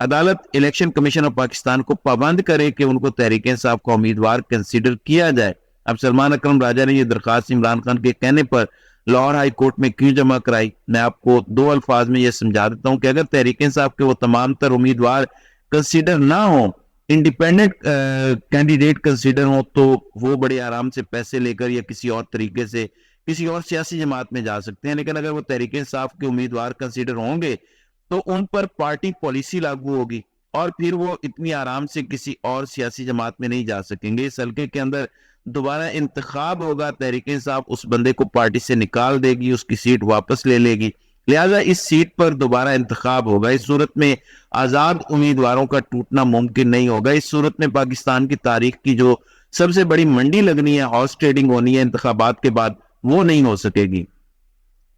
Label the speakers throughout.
Speaker 1: عدالت election commission of Pakistan کو پابند کرے کہ ان کو تحریک انصاف کا امیدوار کنسیڈر کیا جائے۔ اب سلمان اکرم راجہ نے یہ درخواست عمران خان کے کہنے پر لاہور ہائی کورٹ میں کیوں جمع کرائی؟ میں آپ کو 2 الفاظ میں یہ سمجھا دیتا ہوں کہ اگر تحریک انصاف کے وہ تمام تر امیدوار کنسیڈر نہ ہوں، انڈیپینڈنٹ کینڈیڈیٹ کنسیڈر ہوں، تو وہ بڑے آرام سے پیسے لے کر یا کسی اور طریقے سے کسی اور سیاسی جماعت میں جا سکتے ہیں۔ لیکن اگر وہ تحریک انصاف کے امیدوار کنسیڈر ہوں گے تو ان پر پارٹی پالیسی لاگو ہوگی اور پھر وہ اتنی آرام سے کسی اور سیاسی جماعت میں نہیں جا سکیں گے۔ اس حلقے کے اندر دوبارہ انتخاب ہوگا، تحریک انصاف اس بندے کو پارٹی سے نکال دے گی، اس کی سیٹ واپس لے لے گی، لہذا اس سیٹ پر دوبارہ انتخاب ہوگا۔ اس صورت میں آزاد امیدواروں کا ٹوٹنا ممکن نہیں ہوگا۔ اس صورت میں پاکستان کی تاریخ کی جو سب سے بڑی منڈی لگنی ہے، ہارس ٹریڈنگ ہونی ہے انتخابات کے بعد، وہ نہیں ہو سکے گی۔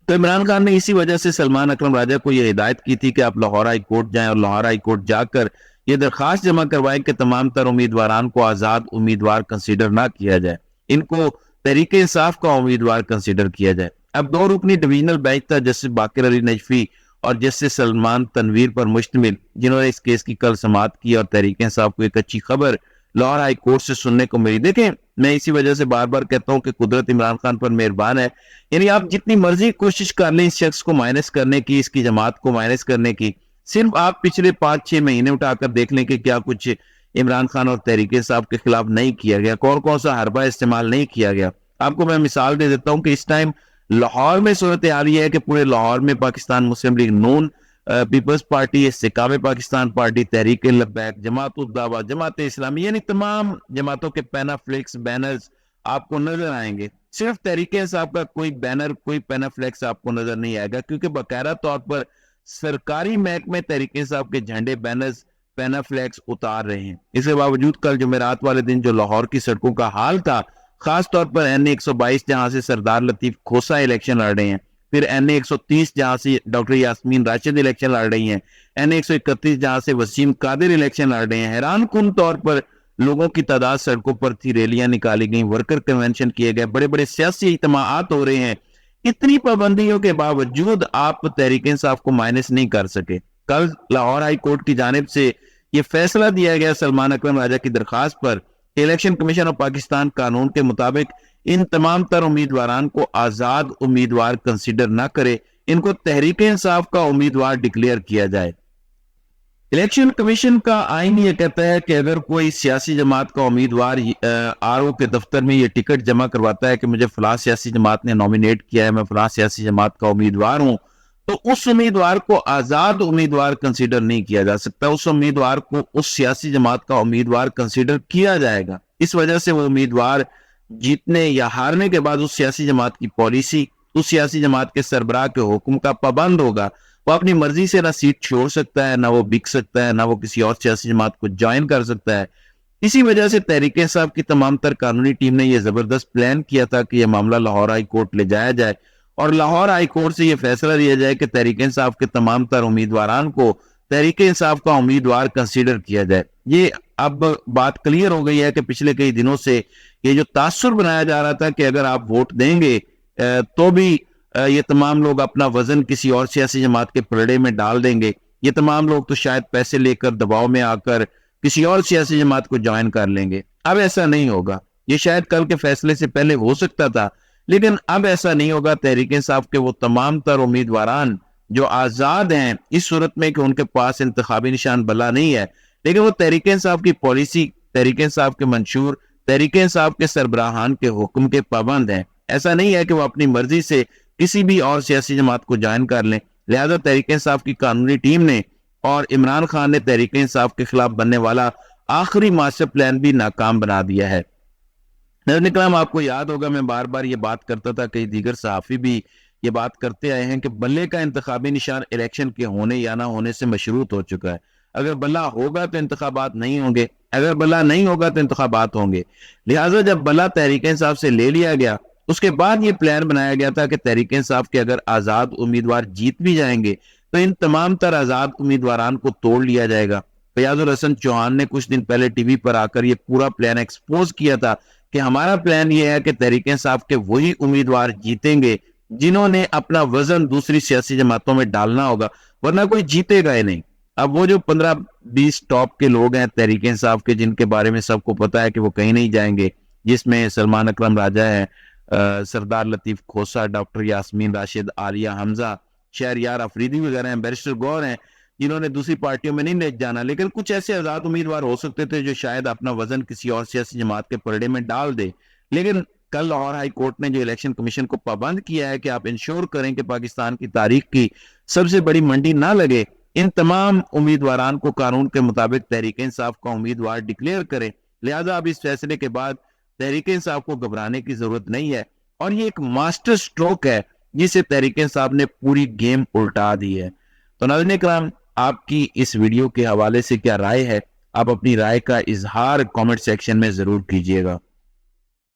Speaker 1: تو عمران خان نے اسی وجہ سے سلمان اکرم راجہ کو یہ ہدایت کی تھی کہ آپ لاہور ہائی کورٹ جائیں اور لاہور ہائی کورٹ جا کر یہ درخواست جمع کروائیں کہ تمام تر امیدواران کو آزاد امیدوار کنسیڈر نہ کیا جائے، ان کو تحریک انصاف کا امیدوار کنسیڈر کیا جائے۔ اب 2 رکنی ڈویژنل بینچ تھا جسٹس باقر علی نجفی اور جسٹس سلمان تنویر پر مشتمل، جنہوں نے اس کیس کی کل سماعت کی اور تحریک انصاف کو ایک اچھی خبر لاہور ہائی کورٹ سے سننے کو ملی۔ دیکھیں، میں اسی وجہ سے بار بار کہتا ہوں کہ قدرت عمران خان پر مہربان ہے، یعنی آپ جتنی مرضی کوشش کر لیں اس شخص کو مائنس کرنے کی، اس کی جماعت کو مائنس کرنے کی، صرف آپ پچھلے 5-6 مہینے اٹھا کر دیکھ لیں کہ کیا کچھ عمران خان اور تحریک انصاف کے خلاف نہیں کیا گیا، کون سا حربہ استعمال نہیں کیا گیا۔ آپ کو میں مثال دے دیتا ہوں کہ اس ٹائم لاہور میں صورتحال یہ ہے کہ پورے لاہور میں پاکستان مسلم لیگ نون، پیپلز پارٹی، استحکام پاکستان پارٹی، تحریک لبیک، جماعت الدعوہ، جماعت اسلامی، یعنی تمام جماعتوں کے پینا فلیکس بینرز آپ کو نظر آئیں گے۔ صرف تحریک انصاف کا کوئی بینر، کوئی پینا فلیکس آپ کو نظر نہیں آئے گا، کیونکہ باقاعدہ طور پر سرکاری محکمے تحریک انصاف کے جھنڈے، بینرز، پینا فلیکس اتار رہے ہیں۔ اس کے باوجود کل جمعرات والے دن جو لاہور کی سڑکوں کا حال تھا، خاص طور پر این 122 جہاں سے سردار لطیف کھوسا الیکشن لڑ رہے ہیں، پھر این 130 جہاں سے ڈاکٹر یاسمین راشد الیکشن لڑ رہی ہیں، این 131 جہاں سے وسیم قادر الیکشن لڑ رہے ہیں، حیران کن طور پر لوگوں کی تعداد سڑکوں پر تھی، ریلیاں نکالی گئیں، ورکر کنونشن کیے گئے، بڑے بڑے سیاسی اجتماعات ہو رہے ہیں۔ اتنی پابندیوں کے باوجود آپ تحریک انصاف کو مائنس نہیں کر سکے۔ کل لاہور ہائی کورٹ کی جانب سے یہ فیصلہ دیا گیا سلمان اکرم راجہ کی درخواست پر کہ الیکشن کمیشن آف پاکستان قانون کے مطابق ان تمام تر امیدواران کو آزاد امیدوار کنسیڈر نہ کرے، ان کو تحریک انصاف کا امیدوار ڈکلیئر کیا جائے۔ الیکشن کمیشن کا آئین یہ کہتا ہے کہ اگر کوئی سیاسی جماعت کا امیدوار آر او کے دفتر میں یہ ٹکٹ جمع کرواتا ہے کہ مجھے فلاں سیاسی جماعت نے نومینیٹ کیا ہے، میں فلاں سیاسی جماعت کا امیدوار ہوں، تو اس امیدوار کو آزاد امیدوار کنسیڈر نہیں کیا جا سکتا، اس امیدوار کو اس سیاسی جماعت کا امیدوار کنسیڈر کیا جائے گا۔ اس وجہ سے وہ امیدوار جیتنے یا ہارنے کے بعد اس سیاسی جماعت کی پالیسی، اس سیاسی جماعت کے سربراہ کے حکم کا پابند ہوگا۔ وہ اپنی مرضی سے نہ سیٹ چھوڑ سکتا ہے، نہ وہ بک سکتا ہے، نہ وہ کسی اور سیاسی جماعت کو جوائن کر سکتا ہے۔ اسی وجہ سے تحریک انصاف کی تمام تر قانونی ٹیم نے یہ زبردست پلان کیا تھا کہ یہ معاملہ لاہور ہائی کورٹ لے جایا جائے اور لاہور ہائی کورٹ سے یہ فیصلہ دیا جائے کہ تحریک انصاف کے تمام تر امیدواران کو تحریک انصاف کا امیدوار کنسیڈر کیا جائے۔ یہ اب بات کلیئر ہو گئی ہے کہ پچھلے کئی دنوں سے یہ جو تاثر بنایا جا رہا تھا کہ اگر آپ ووٹ دیں گے تو بھی یہ تمام لوگ اپنا وزن کسی اور سیاسی جماعت کے پلڑے میں ڈال دیں گے، یہ تمام لوگ تو شاید پیسے لے کر دباؤ میں آ کر کسی اور سیاسی جماعت کو جوائن کر لیں گے۔ اب ایسا نہیں ہوگا، یہ شاید کل کے فیصلے سے پہلے ہو سکتا تھا لیکن اب ایسا نہیں ہوگا۔ تحریک انصاف کے وہ تمام تر امیدواران جو آزاد ہیں، اس صورت میں کہ ان کے پاس انتخابی نشان بلا نہیں ہے، لیکن وہ تحریک انصاف کی پالیسی، تحریک انصاف کے منشور، تحریک انصاف کے سربراہان کے حکم کے پابند ہیں۔ ایسا نہیں ہے کہ وہ اپنی مرضی سے کسی بھی اور سیاسی جماعت کو جوائن کر لیں۔ لہذا تحریک انصاف کی قانونی ٹیم نے اور عمران خان نے تحریک انصاف کے خلاف بننے والا آخری ماسٹر پلان بھی ناکام بنا دیا ہے۔ نظر اکرام، آپ کو یاد ہوگا میں بار بار یہ بات کرتا تھا، کئی دیگر صحافی بھی یہ بات کرتے آئے ہیں کہ بلے کا انتخابی نشان الیکشن کے ہونے یا نہ ہونے سے مشروط ہو چکا ہے۔ اگر بلا ہوگا تو انتخابات نہیں ہوں گے، اگر بلا نہیں ہوگا تو انتخابات ہوں گے۔ لہٰذا جب بلا تحریک انصاف سے لے لیا گیا، اس کے بعد یہ پلان بنایا گیا تھا کہ تحریک انصاف کے اگر آزاد امیدوار جیت بھی جائیں گے تو ان تمام تر آزاد امیدواران کو توڑ لیا جائے گا۔ فیاض الحسن چوہان نے کچھ دن پہلے ٹی وی پر آ کر یہ پورا پلان ایکسپوز کیا تھا کہ ہمارا پلان یہ ہے کہ تحریک انصاف کے وہی امیدوار جیتیں گے جنہوں نے اپنا وزن دوسری سیاسی جماعتوں میں ڈالنا ہوگا، ورنہ کوئی جیتے گا ہی نہیں۔ اب وہ جو 15-20 ٹاپ کے لوگ ہیں تحریک انصاف کے، جن کے بارے میں سب کو پتا ہے کہ وہ کہیں نہیں جائیں گے، جس میں سلمان اکرم راجہ ہے، سردار لطیف کھوسہ، ڈاکٹر یاسمین راشد، عالیہ حمزہ، شہریار افریدی وغیرہ ہیں، بیرسٹر گور ہیں، جنہوں نے دوسری پارٹیوں میں نہیں جانا، لیکن کچھ ایسے آزاد امیدوار ہو سکتے تھے جو شاید اپنا وزن کسی اور سیاسی جماعت کے پلڑے میں ڈال دے. لیکن کل لاہور ہائی کورٹ نے جو الیکشن کمیشن کو پابند کیا ہے کہ آپ انشور کریں کہ پاکستان کی تاریخ کی سب سے بڑی منڈی نہ لگے، ان تمام امیدواران کو قانون کے مطابق تحریک انصاف کا امیدوار ڈکلیئر کرے. لہذا اب اس فیصلے کے بعد تحریک انصاف کو گھبرانے کی ضرورت نہیں ہے، اور یہ ایک ماسٹر سٹروک ہے جسے تحریک انصاف نے پوری گیم الٹا دی ہے. تو ناظرین اکرام، آپ کی اس ویڈیو کے حوالے سے کیا رائے ہے؟ آپ اپنی رائے کا اظہار کامنٹ سیکشن میں ضرور کیجئے گا.